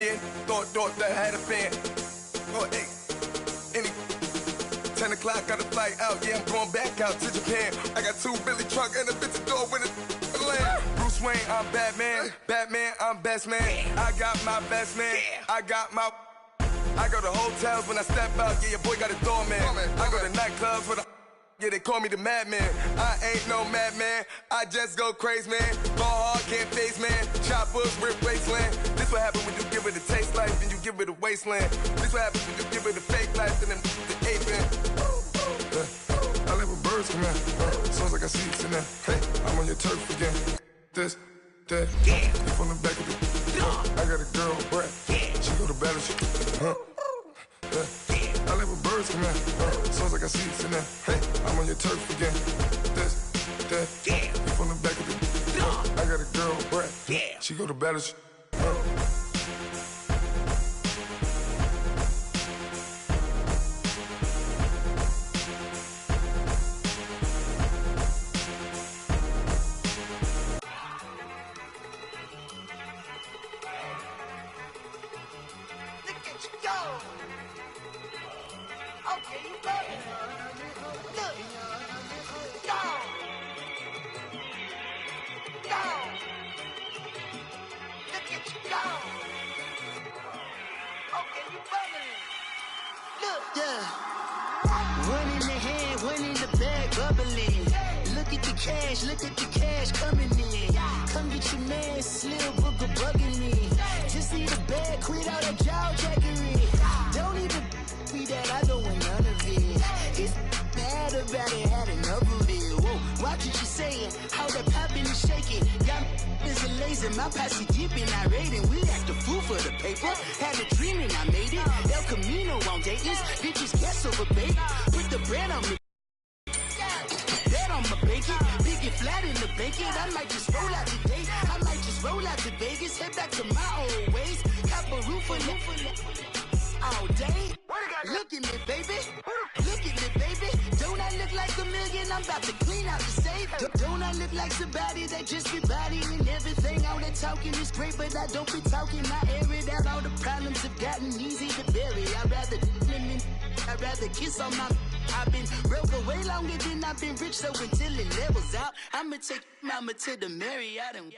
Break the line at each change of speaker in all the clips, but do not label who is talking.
Thought that had a fan. Oh, hey. 10 o'clock, got a flight out. Yeah, I'm going back out to Japan. I got 2 Billy truck and a bitch door with a land. Bruce Wayne, I'm Batman. Batman, I'm best man. I got my best man. I go to hotels when I step out. Yeah, your boy got a doorman. I go to nightclubs with a... Yeah, they call me the madman. I ain't no madman. I just go crazy, man. Ball hard, can't face, man. Choppers, rip wasteland. This what happen when you give it a taste life and you give it a wasteland. This what happens when you give it a fake life and then the ape in. I live with birds come in. Sounds like I see it in there. Hey, I'm on your turf again. This, that, you from the back of it. I got a girl, Brad. She go to battle shit. I live with birds come in. Sounds like I see it in there. Hey, I'm on your turf again. This, that, you from the back of it. I got a girl, Brad. She go to battle shit.
Look at the cash coming in. Come get your man, Slim Booker bugging me. Just see the bag, quit all that jaw jackery. Don't even be that, I don't want none of it. It's bad about it, had enough of it. Whoa, watch what you saying, how that poppin' and shaking. Got is a laser, my posse deep and I raiding. We act a fool for the paper. Had a dream and I made it. El Camino on Dayton's, bitches guess over bait. Put the brand on me. Flat in the bacon, I might just roll out today. I might just roll out to Vegas, head back to my old ways. Cop a roof all day. Look at me, baby. Look at me, baby. Don't I look like a million? I'm about to clean out the safe. Don't I look like somebody that just be bodying everything? All that talking is great, but I don't be talking. I air it out. All the problems have gotten easy to bury. I'd rather kiss on my... I've been broke away longer than I've been rich, so until it levels out, I'ma take mama to the Marriott and...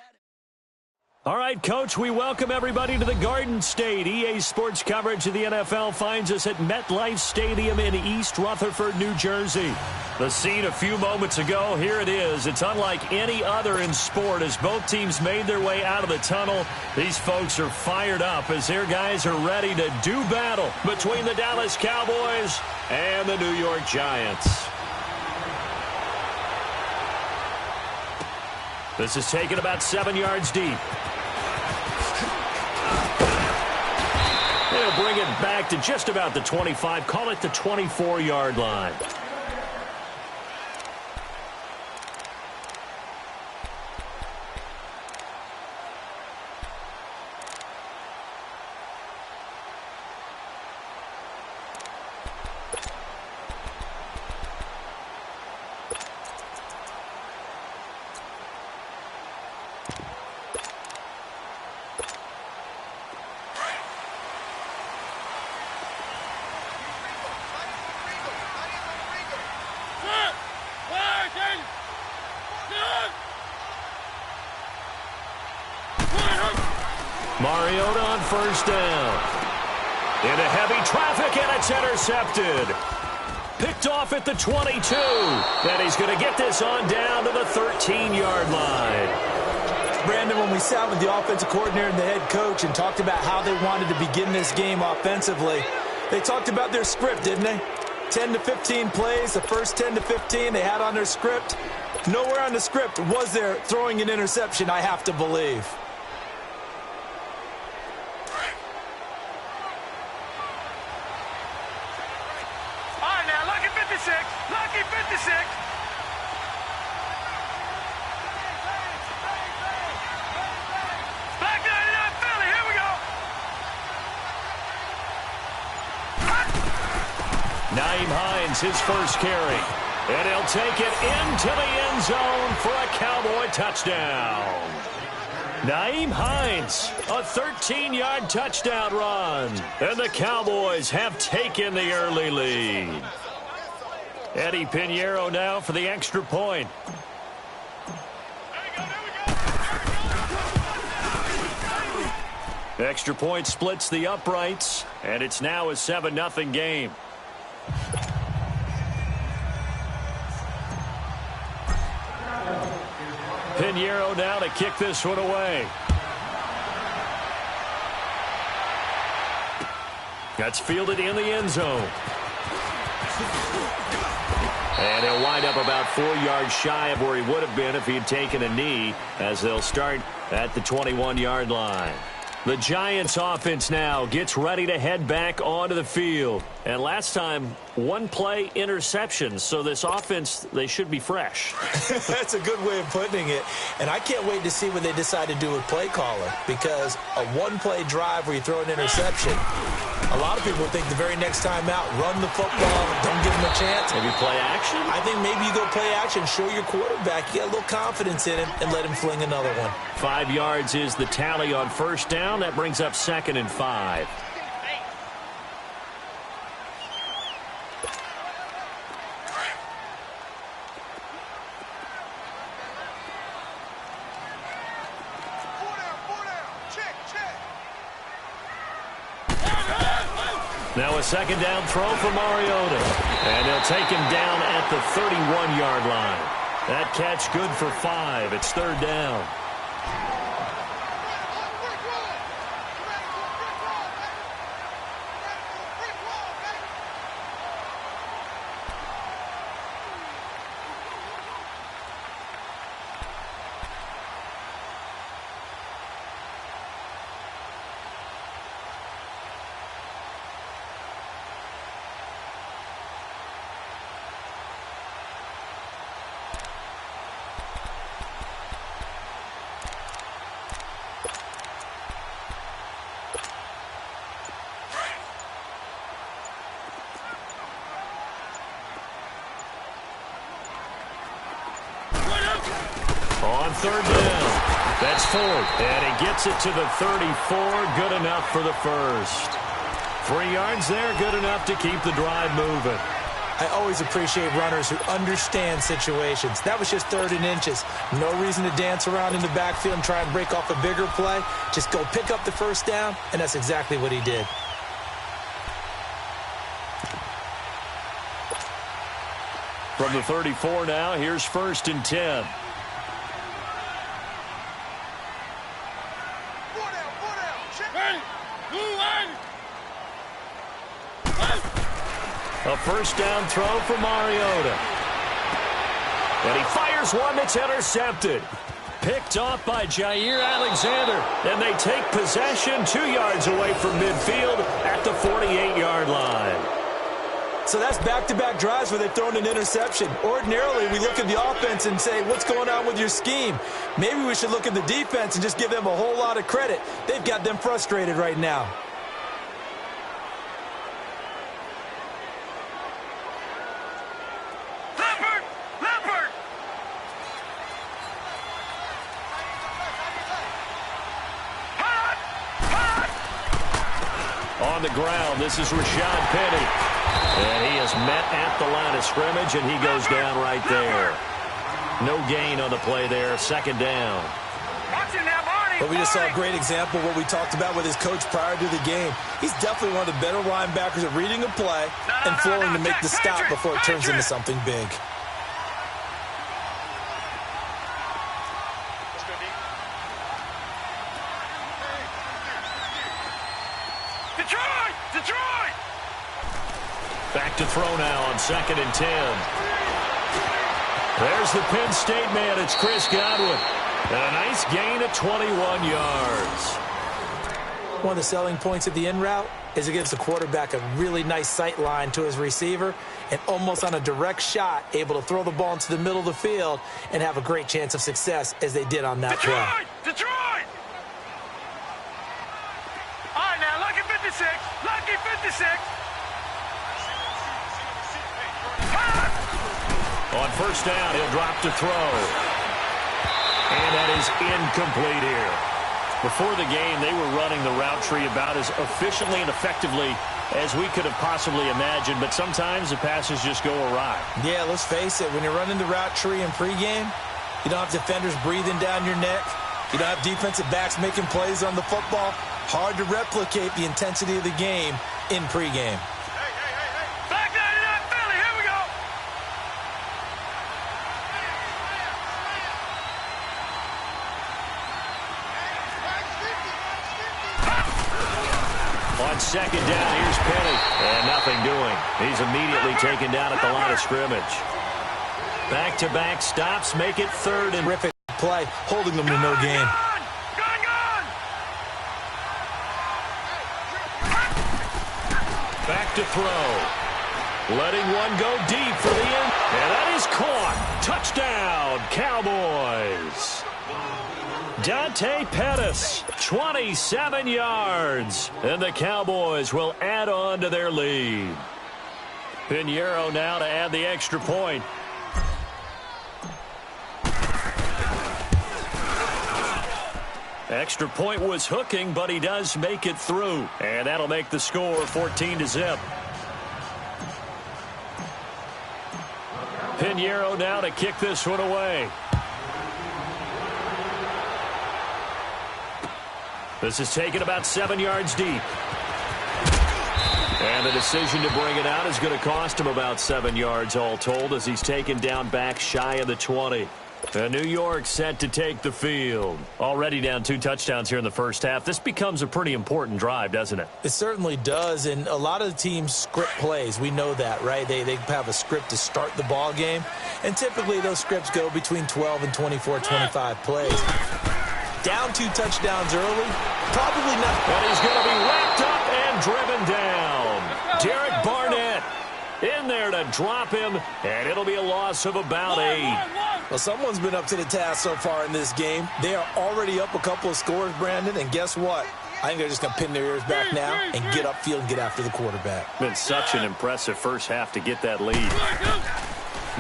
All right, Coach, we welcome everybody to the Garden State. EA Sports coverage of the NFL finds us at MetLife Stadium in East Rutherford, New Jersey. The scene a few moments ago, here it is. It's unlike any other in sport as both teams made their way out of the tunnel. These folks are fired up as their guys are ready to do battle between the Dallas Cowboys and the New York Giants. This is taken about 7 yards deep. They'll bring it back to just about the 25, call it the 24-yard line. Mariota on first down. Into heavy traffic, and it's intercepted. Picked off at the 22. And he's going to get this on down to the 13-yard line.
Brandon, when we sat with the offensive coordinator and the head coach and talked about how they wanted to begin this game offensively, they talked about their script, didn't they? 10 to 15 plays, the first 10 to 15 they had on their script. Nowhere on the script was there throwing an interception, I have to believe.
Lucky 56. Back 99 Philly. Here we go.
Nyheim Hines, his first carry. And he'll take it into the end zone for a Cowboy touchdown. Nyheim Hines, a 13-yard touchdown run. And the Cowboys have taken the early lead. Eddie Pinheiro now for the extra point. Extra point splits the uprights, and it's now a 7-0 game. Pinheiro now to kick this one away. That's fielded in the end zone. And he'll wind up about 4 yards shy of where he would have been if he had taken a knee, as they'll start at the 21-yard line. The Giants offense now gets ready to head back onto the field. And last time, one-play interceptions. So this offense, they should be fresh.
That's a good way of putting it. And I can't wait to see what they decide to do with play caller. Because a one-play drive where you throw an interception, a lot of people think the very next time out, run the football, don't give them a chance.
Maybe play action?
I think maybe you go play action, show your quarterback, you get a little confidence in him, and let him fling another one.
5 yards is the tally on first down. That brings up 2nd and 5. Now a 2nd down throw for Mariota. And they'll take him down at the 31-yard line. That catch good for 5. It's 3rd down. On 3rd down. That's 4th. And he gets it to the 34. Good enough for the first. 3 yards there. Good enough to keep the drive moving.
I always appreciate runners who understand situations. That was just 3rd and inches. No reason to dance around in the backfield and try and break off a bigger play. Just go pick up the first down, and that's exactly what he did.
From the 34 now, here's 1st and 10. A 1st down throw for Mariota. And he fires one that's intercepted. Picked off by Jair Alexander. And they take possession 2 yards away from midfield at the 48-yard line.
So that's back-to-back drives where they've thrown an interception. Ordinarily, we look at the offense and say, what's going on with your scheme? Maybe we should look at the defense and just give them a whole lot of credit. They've got them frustrated right now.
On the ground, this is Rashad Penny. And he is met at the line of scrimmage, and he goes down right there. No gain on the play there. 2nd down.
But we just saw a great example of what we talked about with his coach prior to the game. He's definitely one of the better linebackers at reading a play and flowing to make the stop before it turns into something big.
Detroit!
Back to throw now on 2nd and 10. There's the Penn State man. It's Chris Godwin. And a nice gain of 21 yards.
One of the selling points of the in route is it gives the quarterback a really nice sight line to his receiver and almost on a direct shot able to throw the ball into the middle of the field and have a great chance of success as they did on that play.
Detroit! All right, now, lucky 56. Lucky 56.
On 1st down, he'll drop to throw. And that is incomplete here. Before the game, they were running the route tree about as efficiently and effectively as we could have possibly imagined, but sometimes the passes just go awry.
Yeah, let's face it, when you're running the route tree in pregame, you don't have defenders breathing down your neck. You don't have defensive backs making plays on the football. Hard to replicate the intensity of the game in pregame.
Back 99 Philly, here we go.
On second down, here's Penny. And nothing doing. He's immediately taken down at the line of scrimmage. Back-to-back stops make it third and...
Terrific play, holding them to no gain.
Back to throw. Letting one go deep for the end. And that is caught. Touchdown, Cowboys. Dante Pettis, 27 yards. And the Cowboys will add on to their lead. Pinheiro now to add the extra point. Extra point was hooking, but he does make it through. And that'll make the score 14-0. Pinheiro now to kick this one away. This is taken about 7 yards deep. And the decision to bring it out is going to cost him about 7 yards all told as he's taken down back shy of the 20. And New York set to take the field. Already down 2 touchdowns here in the first half. This becomes a pretty important drive, doesn't it?
It certainly does, and a lot of the teams script plays. We know that, right? They have a script to start the ball game, and typically those scripts go between 12 and 24, 25 plays. Down 2 touchdowns early, probably not.
But he's going to be wrapped up and driven down. Derek Barnett in there to drop him, and it'll be a loss of about 8.
Well, someone's been up to the task so far in this game. They are already up a couple of scores, Brandon, and guess what? I think they're just going to pin their ears back now and get upfield and get after the quarterback.
Been such an impressive first half to get that lead.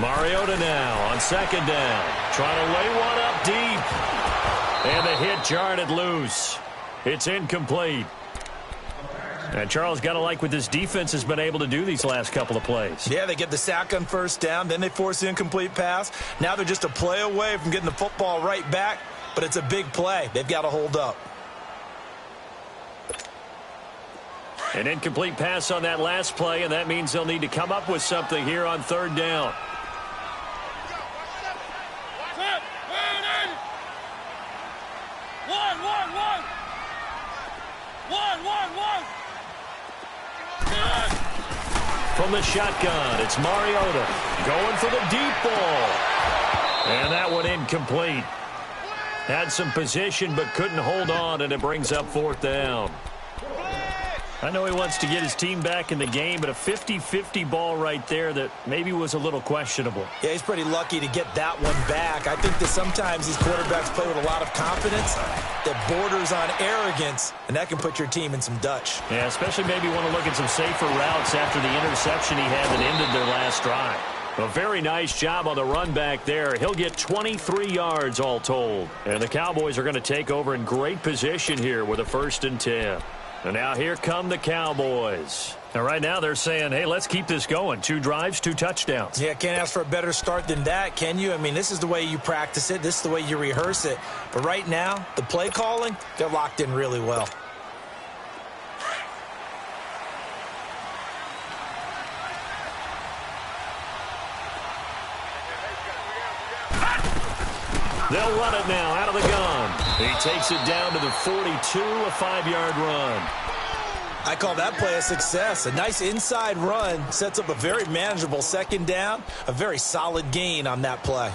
Mariota now on second down. Trying to lay one up deep. And the hit jarred it loose. It's incomplete. And Charles, got to like what this defense has been able to do these last couple of plays.
Yeah, they get the sack on first down, then they force the incomplete pass. Now they're just a play away from getting the football right back, but it's a big play. They've got to hold up.
An incomplete pass on that last play, and that means they'll need to come up with something here on third down. From the shotgun, it's Mariota going for the deep ball. And that one incomplete. Had some position but couldn't hold on, and it brings up fourth down. I know he wants to get his team back in the game, but a 50-50 ball right there that maybe was a little questionable.
Yeah, he's pretty lucky to get that one back. I think that sometimes these quarterbacks play with a lot of confidence that borders on arrogance, and that can put your team in some Dutch.
Yeah, especially maybe want to look at some safer routes after the interception he had that ended their last drive. A very nice job on the run back there. He'll get 23 yards all told. And the Cowboys are going to take over in great position here with a 1st and 10. And now here come the Cowboys. And right now they're saying, hey, let's keep this going. 2 drives, 2 touchdowns.
Yeah, can't ask for a better start than that, can you? I mean, this is the way you practice it. This is the way you rehearse it. But right now, the play calling, they're locked in really well.
They'll run it now out of the gun. He takes it down to the 42, a 5-yard run.
I call that play a success. A nice inside run sets up a very manageable second down, a very solid gain on that play.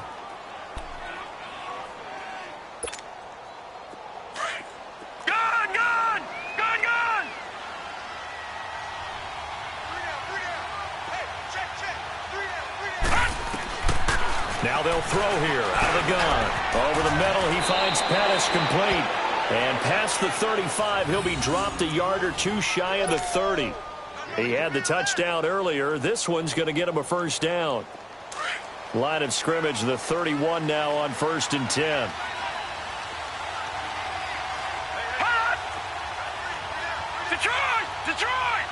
Now they'll throw here out of the gun. Over the middle, he finds Pettis complete. And past the 35, he'll be dropped a yard or 2 shy of the 30. He had the touchdown earlier. This one's going to get him a 1st down. Line of scrimmage, the 31 now on 1st and 10.
Detroit!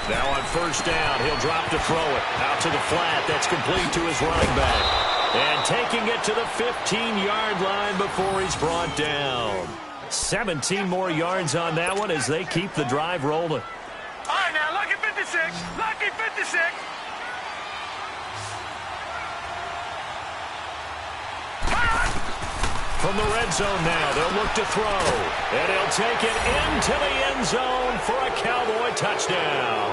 Now on first down, he'll drop to throw it. Out to the flat. That's complete to his running back. And taking it to the 15-yard line before he's brought down. 17 more yards on that one as they keep the drive rolling.
All right, now, lucky 56. Lucky 56.
From the red zone now, they'll look to throw. And he'll take it into the end zone for a Cowboy touchdown.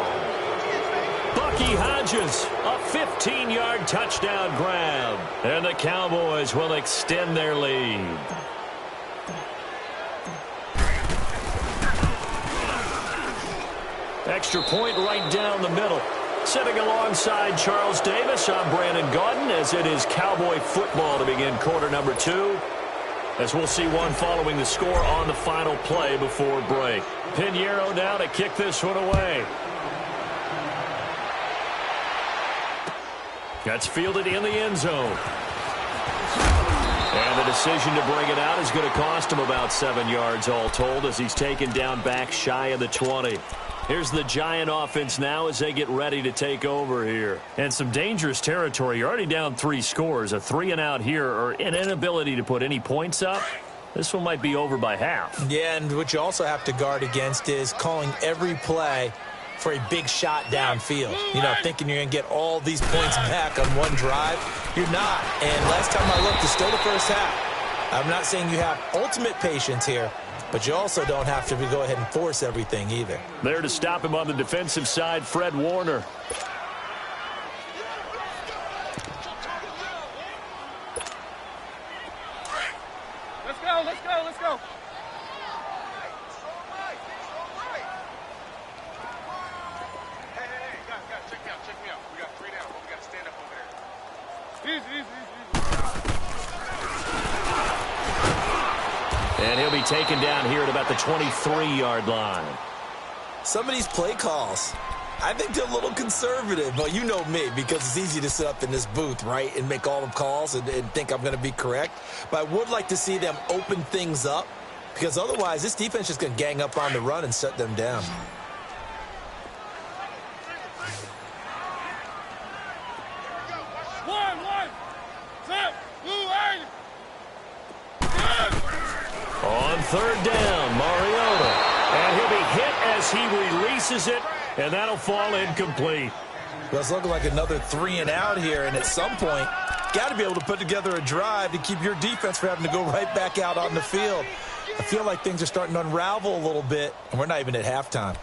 Bucky Hodges, a 15-yard touchdown grab. And the Cowboys will extend their lead. Extra point right down the middle. Sitting alongside Charles Davis, I'm Brandon Gaudin, as it is Cowboy football to begin quarter number 2. As we'll see one following the score on the final play before break. Pinheiro now to kick this one away. That's fielded in the end zone. And the decision to bring it out is going to cost him about 7 yards all told as he's taken down back shy of the 20. Here's the Giant offense now as they get ready to take over here. And some dangerous territory. You're already down 3 scores. A 3-and-out here or an inability to put any points up. This one might be over by half.
Yeah, and what you also have to guard against is calling every play for a big shot downfield. You know, thinking you're going to get all these points back on one drive. You're not. And last time I looked, it's still the first half. I'm not saying you have ultimate patience here, but you also don't have to go ahead and force everything either.
There to stop him on the defensive side, Fred Warner.
Let's go, let's go, let's go. Hey, guys, check me out. We got 3 down, but we got to stand up over there. Easy.
And he'll be taken down here at about the 23-yard line.
Some of these play calls, I think they're a little conservative. But you know me, because it's easy to sit up in this booth, right, and make all the calls and think I'm going to be correct. But I would like to see them open things up, because otherwise this defense is going to gang up on the run and shut them down.
On third down, Mariota. And he'll be hit as he releases it, and that'll fall incomplete.
Well, it's looking like another 3-and-out here, and at some point, got to be able to put together a drive to keep your defense from having to go right back out on the field. I feel like things are starting to unravel a little bit, and we're not even at halftime.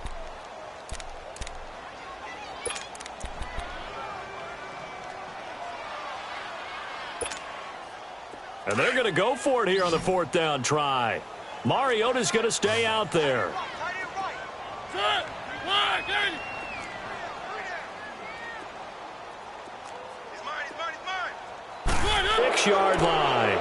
And they're going to go for it here on the 4th down try. Mariota's going to stay out there. 6-yard line.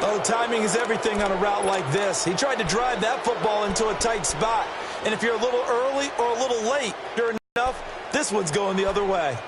Oh, timing is everything on a route like this. He tried to drive that football into a tight spot. And if you're a little early or a little late, sure enough, this one's going the other way.